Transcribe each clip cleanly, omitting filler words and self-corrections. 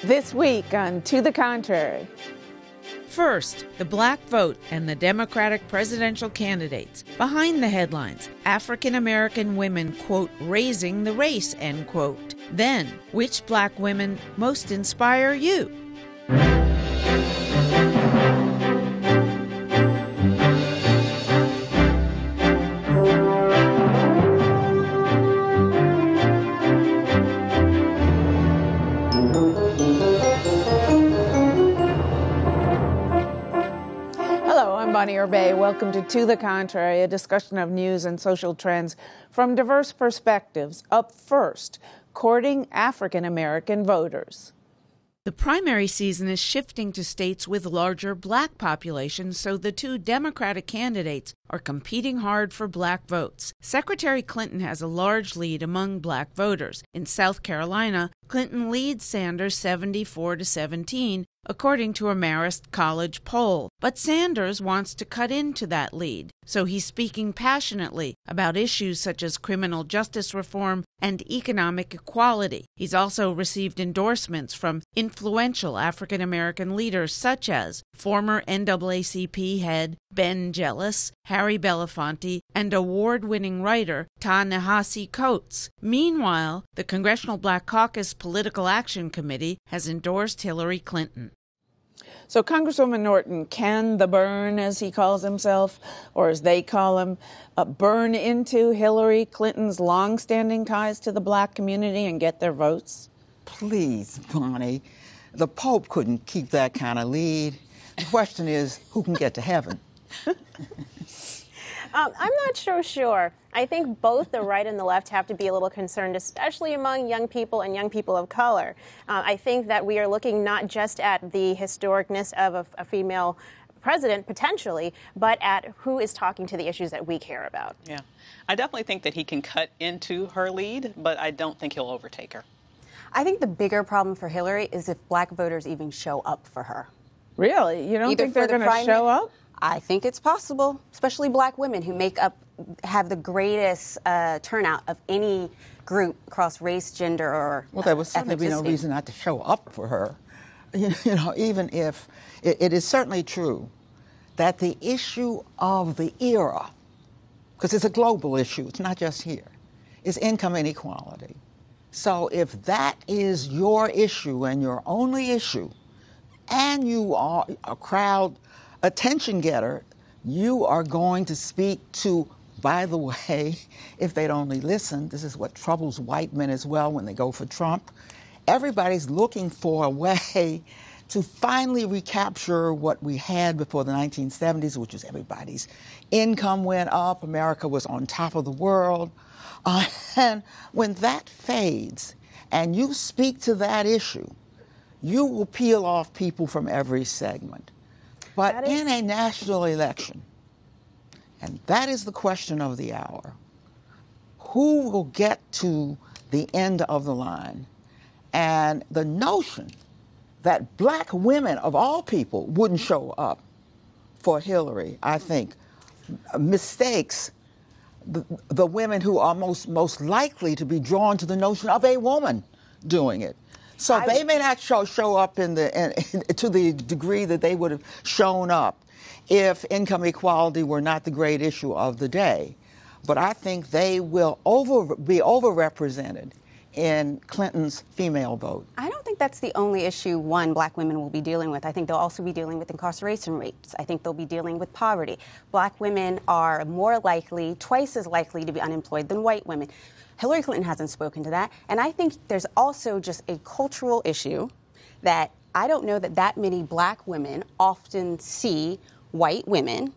This week on To the Contrary. First, the black vote and the Democratic presidential candidates. Behind the headlines, African-American women, quote, raising the race, end quote. Then, which black women most inspire you? Welcome to the Contrary, a discussion of news and social trends from diverse perspectives. Up first, courting African-American voters. The primary season is shifting to states with larger black populations, so the two Democratic candidates are competing hard for black votes. Secretary Clinton has a large lead among black voters. In South Carolina, Clinton leads Sanders 74-17, according to a Marist College poll. But Sanders wants to cut into that lead, so he's speaking passionately about issues such as criminal justice reform and economic equality. He's also received endorsements from influential African-American leaders such as former NAACP head Ben Jealous, Harry Belafonte, and award-winning writer Ta-Nehisi Coates. Meanwhile, the Congressional Black Caucus Political Action Committee has endorsed Hillary Clinton. So Congresswoman Norton, can the burn, as he calls himself, or as they call him, burn into Hillary Clinton's long-standing ties to the black community and get their votes? Please, Bonnie, the Pope couldn't keep that kind of lead. The question is, who can get to heaven? I'm not so sure. I think both the right and the left have to be a little concerned, especially among young people and young people of color. I think that we are looking not just at the historicness of a female president, potentially, but at who is talking to the issues that we care about. Yeah, I definitely think that he can cut into her lead, but I don't think he'll overtake her. I think the bigger problem for Hillary is if black voters even show up for her. Really? You don't think they're going to show up? I think it's possible, especially black women who have the greatest turnout of any group across race, gender, or well, there would certainly be no reason not to show up for her. You know, even if it is certainly true that the issue of the era, because it's a global issue, it's not just here, is income inequality. So if that is your issue and your only issue, and you are a crowd attention getter, you are going to speak to, by the way, if they'd only listen, this is what troubles white men as well when they go for Trump. Everybody's looking for a way to finally recapture what we had before the 1970s, which is everybody's income went up, America was on top of the world. And when that fades and you speak to that issue, you will peel off people from every segment. But in a national election, and that is the question of the hour, who will get to the end of the line? And the notion that black women of all people wouldn't show up for Hillary, I think, mistakes the women who are most likely to be drawn to the notion of a woman doing it. So they may not show up to the degree that they would have shown up if income equality were not the great issue of the day. But I think they will be overrepresented in Clinton's female vote. I don't think that's the only issue, black women will be dealing with. I think they'll also be dealing with incarceration rates. I think they'll be dealing with poverty. Black women are more likely, twice as likely to be unemployed than white women. Hillary Clinton hasn't spoken to that. And I think there's also just a cultural issue that I don't know that many black women often see white women,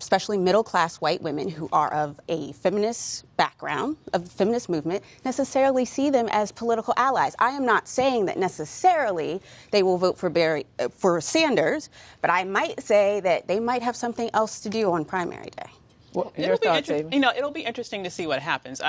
especially middle-class white women who are of a feminist background, of the feminist movement, necessarily see them as political allies. I am not saying that necessarily they will vote for Sanders, but I might say that they might have something else to do on primary day. Well, it'll be interesting to see what happens.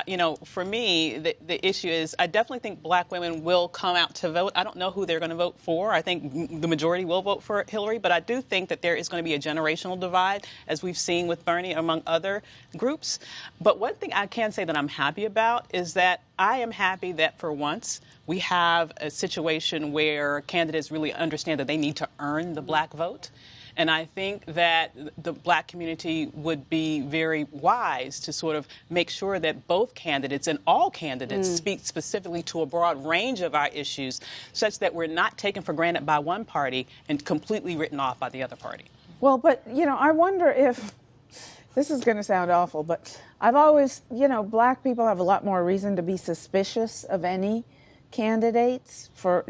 For me, the issue is I definitely think black women will come out to vote. I don't know who they're going to vote for. I think the majority will vote for Hillary, but I do think that there is going to be a generational divide, as we've seen with Bernie among other groups. But one thing I can say that I'm happy about is that I am happy that for once We have a situation where candidates really understand that they need to earn the black vote. And I think that the black community would be very wise to sort of make sure that both candidates and all candidates speak specifically to a broad range of our issues, such that we're not taken for granted by one party and completely written off by the other party. Well, but, I wonder if, this is going to sound awful, but I've always, black people have a lot more reason to be suspicious of any candidates for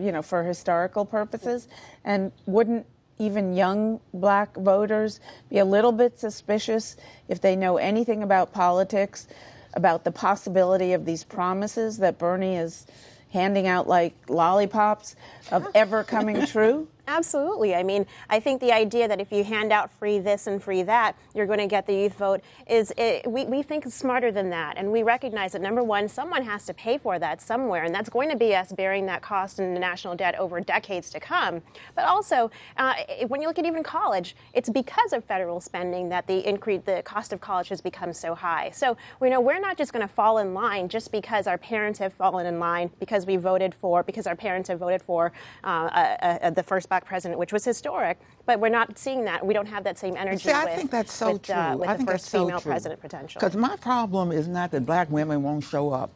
historical purposes. And wouldn't even young black voters be a little bit suspicious if they know anything about politics, about the possibility of these promises that Bernie is handing out like lollipops of ever coming true? Absolutely. I mean, I think the idea that if you hand out free this and free that, you're going to get the youth vote we think it's smarter than that. And we recognize that, number one, someone has to pay for that somewhere, and that's going to be us bearing that cost in the national debt over decades to come. But also, when you look at even college, it's because of federal spending that the cost of college has become so high. So we're not just going to fall in line just because our parents have fallen in line, because our parents have voted for the first black president, which was historic, but we're not seeing that. We don't have that same energy. I think that's so true. With the first female president potential. Because my problem is not that black women won't show up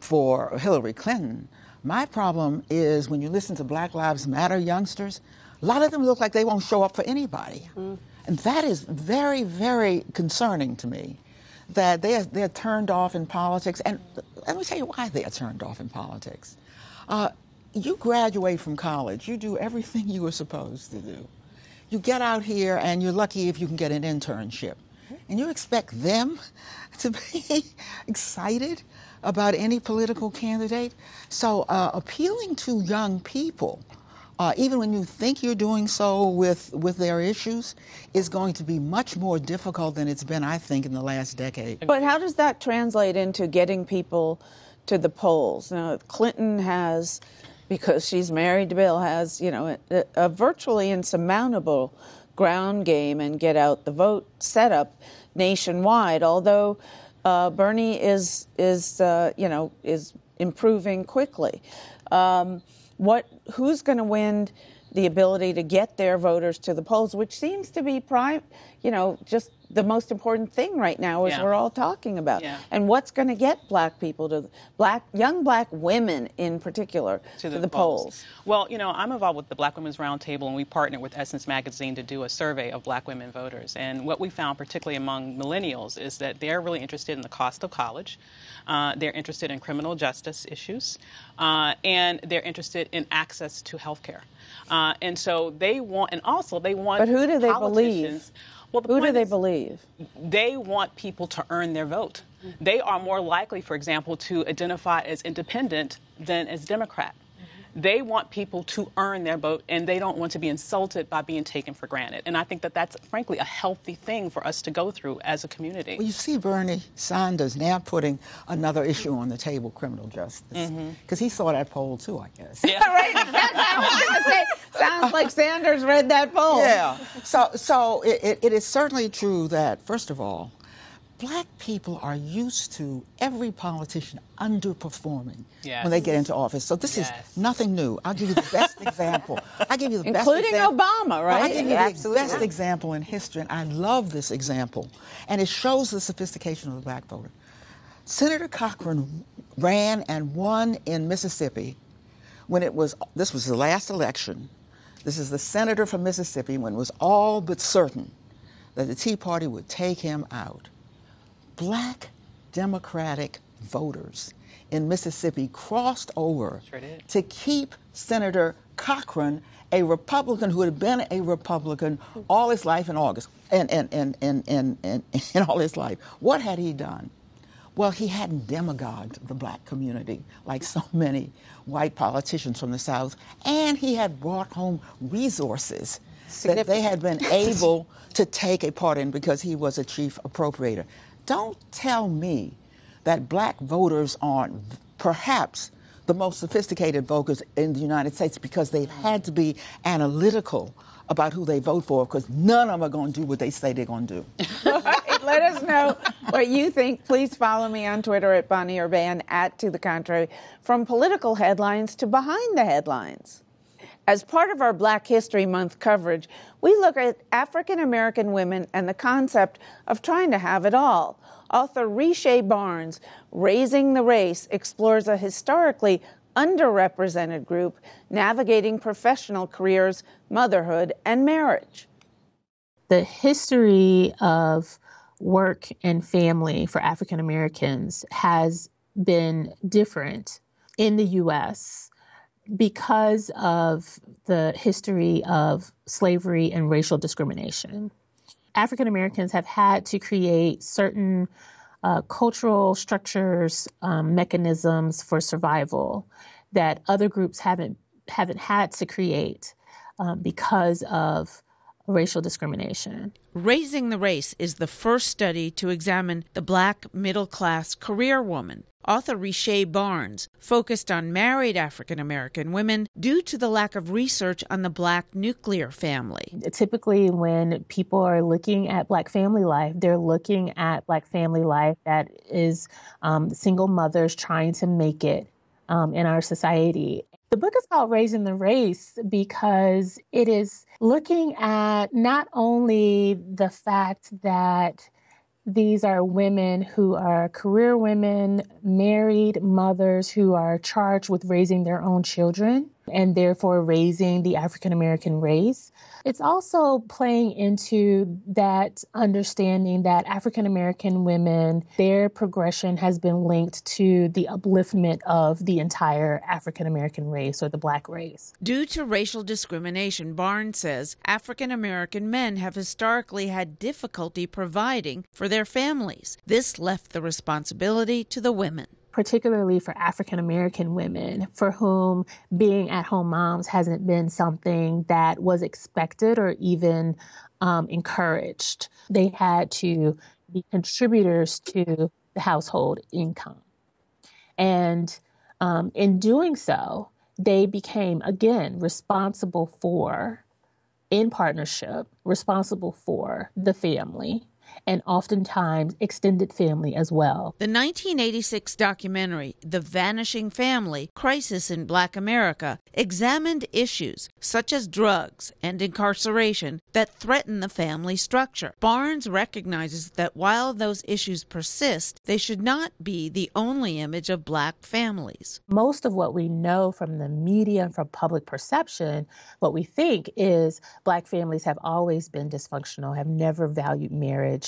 for Hillary Clinton. My problem is when you listen to Black Lives Matter youngsters, a lot of them look like they won't show up for anybody. And that is very, very concerning to me, that they're turned off in politics. And let me tell you why they are turned off in politics. You graduate from college, you do everything you were supposed to do. You get out here and you're lucky if you can get an internship. And you expect them to be excited about any political candidate? So appealing to young people, even when you think you're doing so with their issues, is going to be much more difficult than it's been, I think, in the last decade. But how does that translate into getting people to the polls? Now, Clinton has, because she's married to Bill, has, a virtually insurmountable ground game and get out the vote setup nationwide, although Bernie is improving quickly. Who's going to win the ability to get their voters to the polls, which seems to be just the most important thing right now, as we're all talking about. Yeah. And what's going to get black people young black women in particular, to the polls? Well, I'm involved with the Black Women's Roundtable, and we partnered with Essence Magazine to do a survey of black women voters. And what we found, particularly among millennials, is that they're really interested in the cost of college. They're interested in criminal justice issues, and they're interested in access to health care. And so they want, But who do they believe? Well, who do they believe? They want people to earn their vote. They are more likely, for example, to identify as independent than as Democrat. They want people to earn their vote, and they don't want to be insulted by being taken for granted. And I think that that's, frankly, a healthy thing for us to go through as a community. Well, you see Bernie Sanders now putting another issue on the table, criminal justice, because he saw that poll, too, I guess. Yeah, right. I was going to say, sounds like Sanders read that poll. Yeah. So it is certainly true that, first of all, black people are used to every politician underperforming when they get into office. So this is nothing new. I'll give you the best example. Including Obama, right? Well, I'll give you the best example in history, and I love this example. And it shows the sophistication of the black voter. Senator Cochran ran and won in Mississippi when this was the last election. This is the senator from Mississippi when it was all but certain that the Tea Party would take him out. Black Democratic voters in Mississippi crossed over to keep Senator Cochran, a Republican who had been a Republican all his life in August, and all his life. What had he done? Well, he hadn't demagogued the black community like so many white politicians from the South, and he had brought home resources that they had been able to take a part in because he was a chief appropriator. Don't tell me that black voters aren't perhaps the most sophisticated voters in the United States because they've had to be analytical about who they vote for, because none of them are going to do what they say they're going to do. Let us know what you think. Please follow me on Twitter at Bonnie Urban, @To the Contrary, from political headlines to behind the headlines. As part of our Black History Month coverage, we look at African American women and the concept of trying to have it all. Author Riché Barnes, Raising the Race, explores a historically underrepresented group navigating professional careers, motherhood, and marriage. The history of work and family for African Americans has been different in the U.S. because of the history of slavery and racial discrimination. African Americans have had to create certain cultural structures, mechanisms for survival that other groups haven't had to create because of racial discrimination. Raising the Race is the first study to examine the Black middle-class career woman. Author Riché Barnes focused on married African American women due to the lack of research on the Black nuclear family. Typically, when people are looking at Black family life, they're looking at Black family life that is single mothers trying to make it in our society. The book is called Raising the Race because it is looking at not only the fact that these are women who are career women, married mothers who are charged with raising their own children and therefore raising the African American race. It's also playing into that understanding that African American women, their progression has been linked to the upliftment of the entire African American race or the Black race. Due to racial discrimination, Barnes says African American men have historically had difficulty providing for their families. This left the responsibility to the women. Particularly for African American women for whom being at-home moms hasn't been something that was expected or even encouraged. They had to be contributors to the household income. And in doing so, they became, again, responsible for, in partnership, responsible for the family, and oftentimes extended family as well. The 1986 documentary, The Vanishing Family: Crisis in Black America, examined issues such as drugs and incarceration that threaten the family structure. Barnes recognizes that while those issues persist, they should not be the only image of Black families. Most of what we know from the media and from public perception, what we think is Black families have always been dysfunctional, have never valued marriage.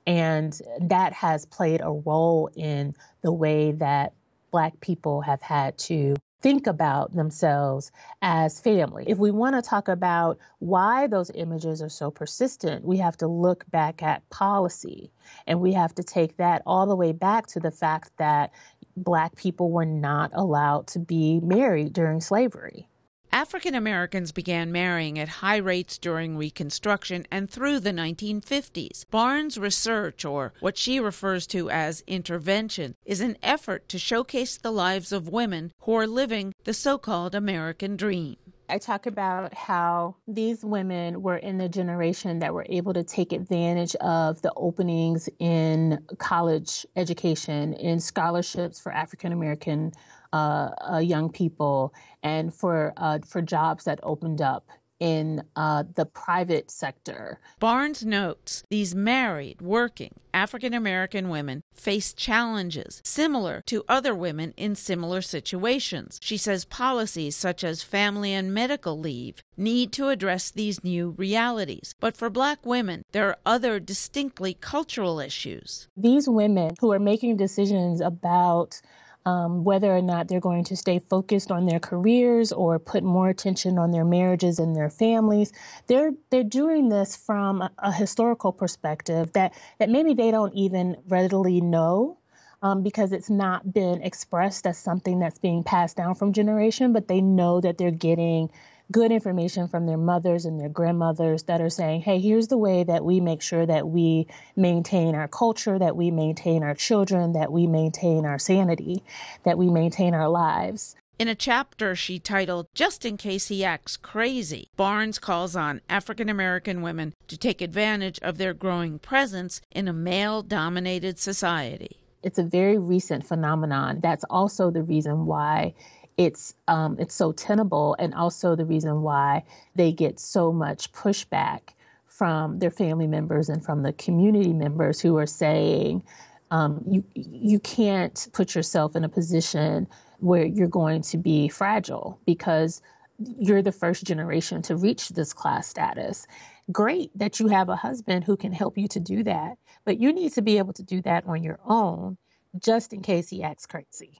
And that has played a role in the way that Black people have had to think about themselves as family. If we want to talk about why those images are so persistent, we have to look back at policy, and we have to take that all the way back to the fact that Black people were not allowed to be married during slavery. African Americans began marrying at high rates during Reconstruction and through the 1950s. Barnes' research, or what she refers to as intervention, is an effort to showcase the lives of women who are living the so-called American dream. I talk about how these women were in the generation that were able to take advantage of the openings in college education, in scholarships for African American young people, and for jobs that opened up in the private sector. Barnes notes these married, working African American women face challenges similar to other women in similar situations. She says policies such as family and medical leave need to address these new realities. But for Black women, there are other distinctly cultural issues. These women who are making decisions about whether or not they're going to stay focused on their careers or put more attention on their marriages and their families, they're doing this from a historical perspective that maybe they don't even readily know because it's not been expressed as something that's being passed down from generation, but they know that they're getting good information from their mothers and their grandmothers that are saying, hey, here's the way that we make sure that we maintain our culture, that we maintain our children, that we maintain our sanity, that we maintain our lives. In a chapter she titled, "Just in Case He Acts Crazy," Barnes calls on African American women to take advantage of their growing presence in a male-dominated society. It's a very recent phenomenon. That's also the reason why it's so tenable, and also the reason why they get so much pushback from their family members and from the community members who are saying, you can't put yourself in a position where you're going to be fragile because you're the first generation to reach this class status. Great that you have a husband who can help you to do that, but you need to be able to do that on your own, just in case he acts crazy.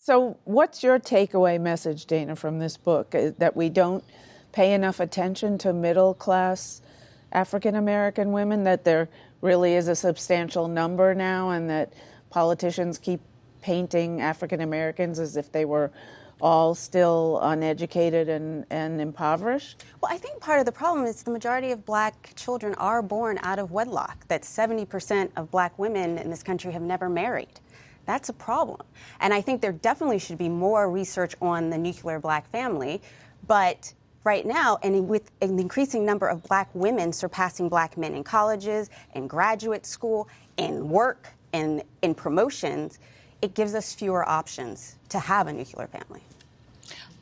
So what's your takeaway message, Dana, from this book? That we don't pay enough attention to middle-class African-American women, that there really is a substantial number now, and that politicians keep painting African-Americans as if they were all still uneducated and impoverished? Well, I think part of the problem is the majority of black children are born out of wedlock, that 70% of black women in this country have never married. That's a problem. And I think there definitely should be more research on the nuclear black family. But right now, and with an increasing number of black women surpassing black men in colleges, in graduate school, in work, and in promotions, it gives us fewer options to have a nuclear family.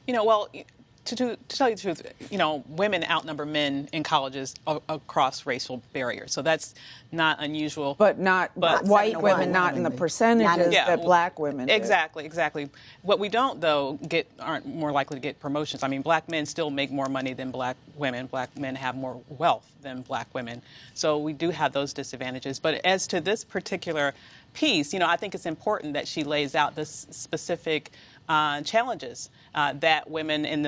You know, well, to tell you the truth, you know, women outnumber men in colleges across racial barriers. So that's not unusual. But white women, not in the percentages that black women do. Exactly. What we don't, though, aren't more likely to get promotions. I mean, black men still make more money than black women. Black men have more wealth than black women. So we do have those disadvantages. But as to this particular piece, you know, I think it's important that she lays out the specific challenges that women in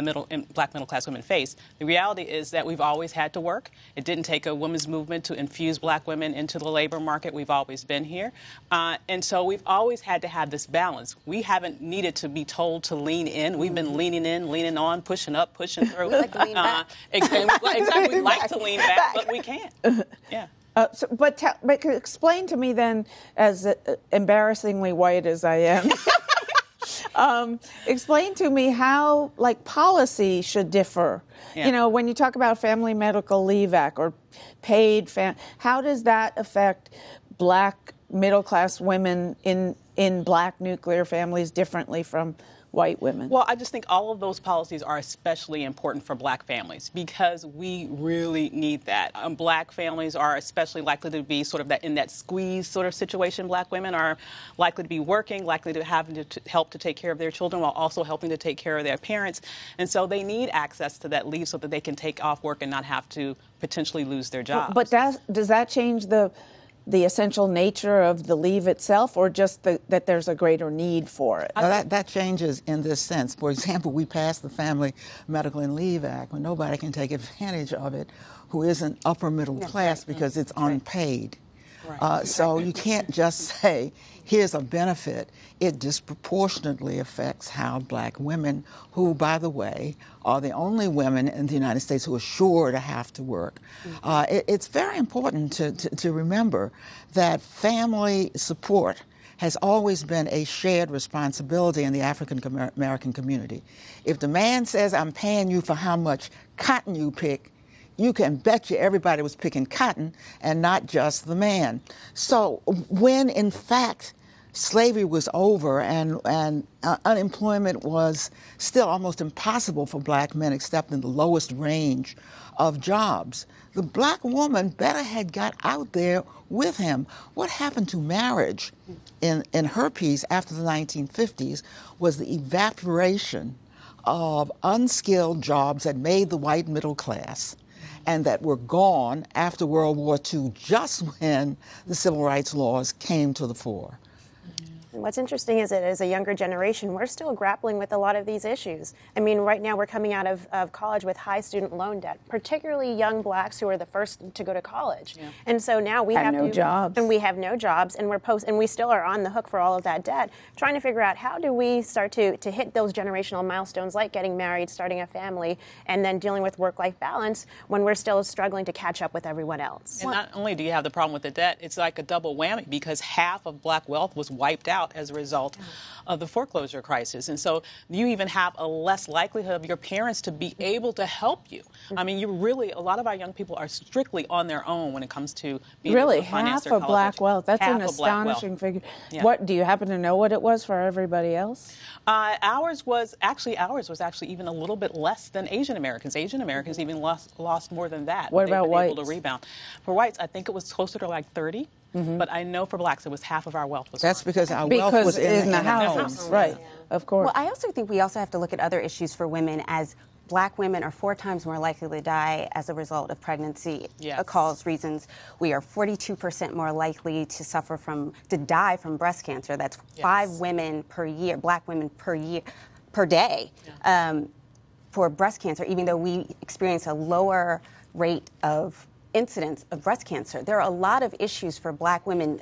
black middle class women face. The reality is that we've always had to work. It didn't take a women's movement to infuse black women into the labor market. We've always been here. And so we've always had to have this balance. We haven't needed to be told to lean in. We've been leaning in, leaning on, pushing up, pushing through. We like to lean back. Exactly. We like to lean back, but we can't. Yeah. But explain to me then, as embarrassingly white as I am, explain to me how, like, policy should differ. Yeah. You know, when you talk about Family Medical Leave Act or paid how does that affect black middle-class women in black nuclear families differently from white women? Well, I just think all of those policies are especially important for black families because we really need that. Black families are especially likely to be sort of in that squeeze sort of situation. Black women are likely to be working, likely to have to help to take care of their children while also helping to take care of their parents. And so they need access to that leave so that they can take off work and not have to potentially lose their jobs. But does that change the essential nature of the leave itself, or just that there's a greater need for it? That changes in this sense. For example, we passed the Family Medical and Leave Act when nobody can take advantage of it who isn't upper middle class because it's unpaid. Right. So you can't just say, here's a benefit. It disproportionately affects how black women, who, by the way, are the only women in the United States who are sure to have to work. It's very important to remember that family support has always been a shared responsibility in the African American community. If the man says, I'm paying you for how much cotton you pick, you can bet you everybody was picking cotton and not just the man. So when, in fact, slavery was over and unemployment was still almost impossible for black men except in the lowest range of jobs, the black woman better had got out there with him. What happened to marriage in her piece after the 1950s was the evaporation of unskilled jobs that made the white middle class and that were gone after World War II, just when the civil rights laws came to the fore. What's interesting is that as a younger generation, we're still grappling with a lot of these issues. I mean, right now we're coming out of college with high student loan debt, particularly young blacks who are the first to go to college. Yeah. And so now we have no jobs. And we have no jobs, and we still are on the hook for all of that debt, trying to figure out how do we start to hit those generational milestones like getting married, starting a family, and then dealing with work-life balance when we're still struggling to catch up with everyone else. And not only do you have the problem with the debt, it's like a double whammy because half of black wealth was wiped out out as a result of the foreclosure crisis. And so you even have a less likelihood of your parents to be able to help you. I mean, a lot of our young people are strictly on their own when it comes to being able to finance their college half of black education. wealth. That's Half an of black wealth. astonishing figure. Yeah. What do you happen to know what it was for everybody else? Ours was actually even a little bit less than Asian Americans. Asian Americans even lost more than that. What about whites? Able to rebound. For whites, I think it was closer to like 30. But I know for blacks, it was half of our wealth was That's gone. because our wealth was in the house. homes. Right, of course. Well, I also think we also have to look at other issues for women, as black women are 4 times more likely to die as a result of pregnancy cause reasons. We are 42% more likely to die from breast cancer. That's 5 women per year, black women per day for breast cancer, even though we experience a lower rate of incidence of breast cancer. There are a lot of issues for black women.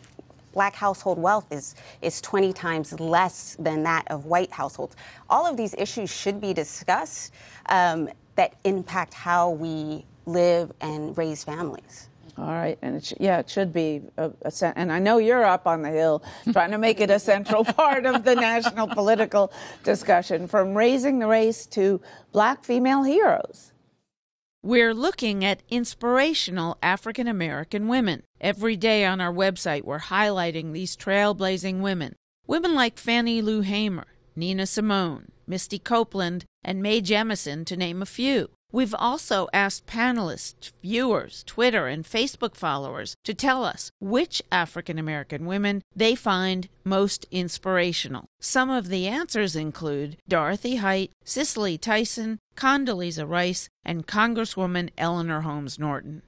Black household wealth is 20 times less than that of white households. All of these issues should be discussed that impact how we live and raise families. All right, and it should be and I know you're up on the Hill trying to make it a central part of the national political discussion, from raising the race to black female heroes. We're looking at inspirational African American women. Every day on our website, we're highlighting these trailblazing women. Women like Fannie Lou Hamer, Nina Simone, Misty Copeland, and Mae Jemison, to name a few. We've also asked panelists, viewers, Twitter, and Facebook followers to tell us which African American women they find most inspirational. Some of the answers include Dorothy Height, Cicely Tyson, Condoleezza Rice, and Congresswoman Eleanor Holmes Norton.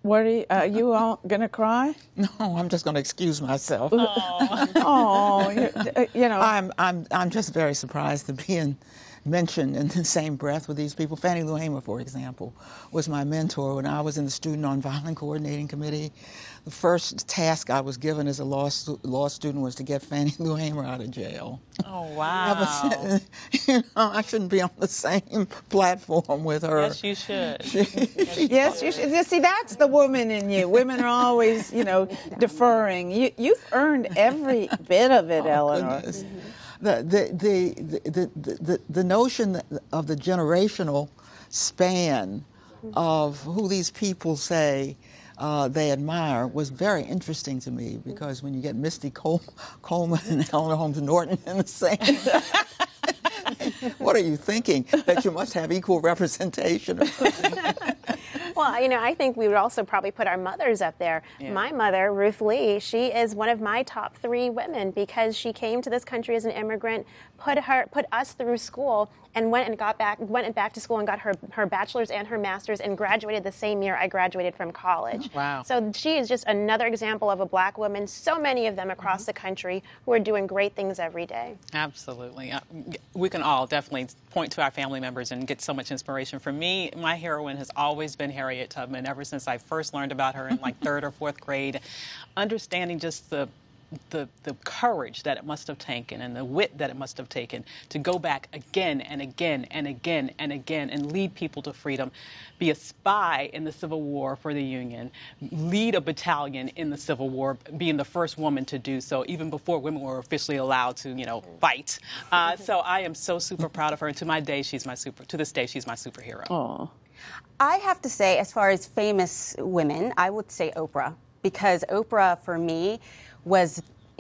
What are you all going to cry? No, I'm just going to excuse myself. I'm just very surprised to be mentioned in the same breath with these people. Fannie Lou Hamer, for example, was my mentor when I was in the Student Nonviolent Coordinating Committee. The first task I was given as a law student was to get Fannie Lou Hamer out of jail. Oh, wow. I shouldn't be on the same platform with her. Yes, you should. Yes, you should. See, that's the woman in you. Women are always, deferring. You've earned every bit of it, Eleanor. Goodness. The notion of the generational span of who these people say they admire was very interesting to me, because when you get Misty Coleman and Eleanor Holmes Norton in the same what are you thinking? That you must have equal representation? Well, I think we would also probably put our mothers up there. Yeah. My mother, Ruth Lee, she is one of my top 3 women, because she came to this country as an immigrant, put us through school, and went back to school and got her bachelor's and her master's, and graduated the same year I graduated from college. Wow. So she is just another example of a black woman, so many of them across the country, who are doing great things every day. Absolutely. We can all definitely point to our family members and get so much inspiration. For me, my heroine has always been Harriet Tubman, ever since I first learned about her in like 3rd or 4th grade. Understanding just the courage that it must have taken, and the wit that it must have taken, to go back again and again and again and again and lead people to freedom, be a spy in the Civil War for the Union, lead a battalion in the Civil War, being the first woman to do so, even before women were officially allowed to, fight. So I am so super proud of her, and to this day, she's my superhero. Oh. I have to say, as far as famous women, I would say Oprah, because Oprah, for me,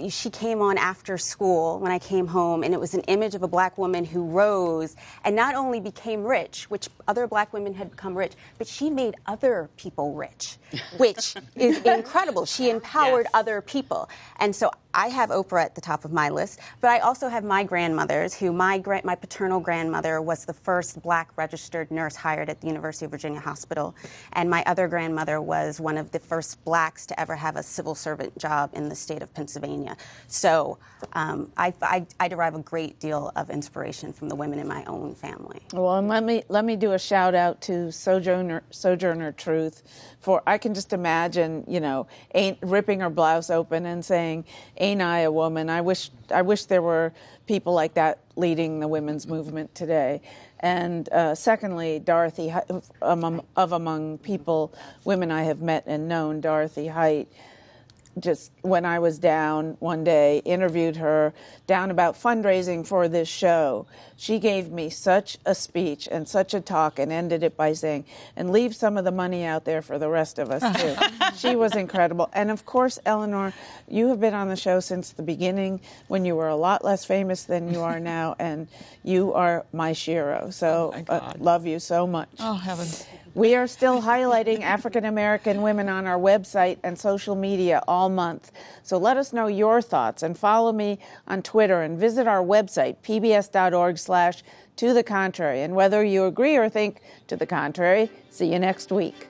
she came on after school when I came home, and it was an image of a black woman who rose and not only became rich, which other black women had become rich, but she made other people rich, which is incredible. She empowered other people. And so I have Oprah at the top of my list, but I also have my grandmothers, who my paternal grandmother was the first black registered nurse hired at the University of Virginia Hospital, and my other grandmother was one of the first blacks to ever have a civil servant job in the state of Pennsylvania. So I derive a great deal of inspiration from the women in my own family. Well, and let me do a shout out to Sojourner Truth, for I can just imagine, ripping her blouse open and saying, "Ain't I a woman?" I wish there were people like that leading the women's movement today. And secondly, Dorothy, among women I have met and known, Dorothy Height. just when I was down one day, interviewed her down about fundraising for this show. She gave me such a speech and such a talk and ended it by saying, and leave some of the money out there for the rest of us too. She was incredible. And of course, Eleanor, you have been on the show since the beginning when you were a lot less famous than you are now, and you are my Shiro. So love you so much. Oh, heavens. We are still highlighting African American women on our website and social media all month. So let us know your thoughts and follow me on Twitter and visit our website, pbs.org/to the contrary. And whether you agree or think to the contrary, see you next week.